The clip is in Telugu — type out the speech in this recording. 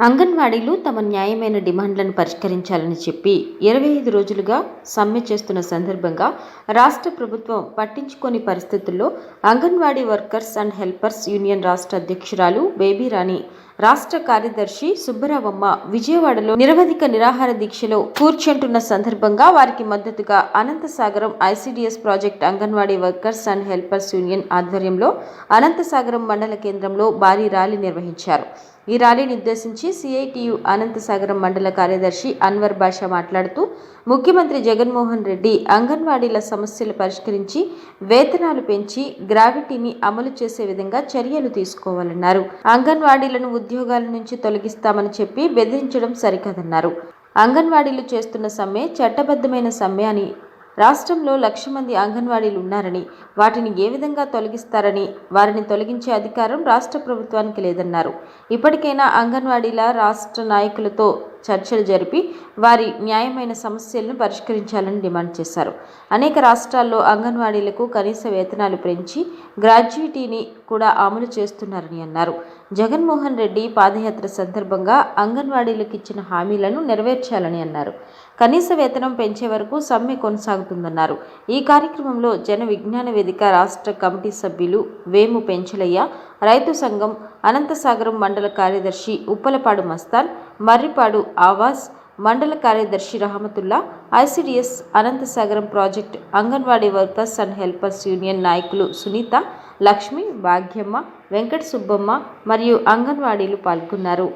అంగన్వాడీలు తమ న్యాయమైన డిమాండ్లను పరిష్కరించాలని చెప్పి 25 రోజులుగా సమ్మె చేస్తున్న సందర్భంగా రాష్ట్ర ప్రభుత్వం పట్టించుకోని పరిస్థితుల్లో anganwadi workers and helpers union రాష్ట్ర అధ్యక్షురాలు బేబీరాణి, రాష్ట్ర కార్యదర్శి సుబ్బరావమ్మ విజయవాడలో నిరవధిక నిరాహార దీక్షలో కూర్చుంటున్న సందర్భంగా వారికి మద్దతుగా Anantasagaram ICDS project anganwadi workers and helpers union ఆధ్వర్యంలో అనంతసాగరం మండల కేంద్రంలో భారీ ర్యాలీ నిర్వహించారు. ఈ ర్యాలీని ఉద్దేశించి సిఐటియు అనంతసాగరం మండల కార్యదర్శి అన్వర్ బాషా మాట్లాడుతూ, ముఖ్యమంత్రి జగన్మోహన్ రెడ్డి అంగన్వాడీల సమస్యలు పరిష్కరించి వేతనాలు పెంచి గ్రావిటీని అమలు చేసే విధంగా చర్యలు తీసుకోవాలన్నారు. అంగన్వాడీలను ఉద్యోగాల నుంచి తొలగిస్తామని చెప్పి బెదిరించడం సరికాదన్నారు. అంగన్వాడీలు చేస్తున్న సమ్మె చట్టబద్ధమైన సమ్మె అని, రాష్ట్రంలో 1,00,000 మంది అంగన్వాడీలు ఉన్నారని, వాటిని ఏ విధంగా తొలగిస్తారని, వారిని తొలగించే అధికారం రాష్ట్ర ప్రభుత్వానికి లేదన్నారు. ఇప్పటికైనా అంగన్వాడీల రాష్ట్ర నాయకులతో చర్చలు జరిపి వారి న్యాయమైన సమస్యలను పరిష్కరించాలని డిమాండ్ చేశారు. అనేక రాష్ట్రాల్లో అంగన్వాడీలకు కనీస వేతనాలు పెంచి గ్రాడ్యుయిటీని కూడా అమలు చేస్తున్నారని అన్నారు. జగన్మోహన్ రెడ్డి పాదయాత్ర సందర్భంగా అంగన్వాడీలకు ఇచ్చిన హామీలను నెరవేర్చాలని అన్నారు. కనీస వేతనం పెంచే వరకు సమ్మె కొనసాగుతుందన్నారు. ఈ కార్యక్రమంలో జన విజ్ఞాన వేదిక రాష్ట్ర కమిటీ సభ్యులు వేము పెంచలయ్య, రైతు సంఘం అనంతసాగరం మండల కార్యదర్శి ఉప్పలపాడు మస్తాన్, మర్రిపాడు ఆవాజ్, మండల కార్యదర్శి Rahmatullah, ICDS Anantasagaram project anganwadi workers and helpers union నాయకులు సునీత, లక్ష్మి, భాగ్యమ్మ, వెంకట సుబ్బమ్మ మరియు అంగన్వాడీలు పాల్గొన్నారు.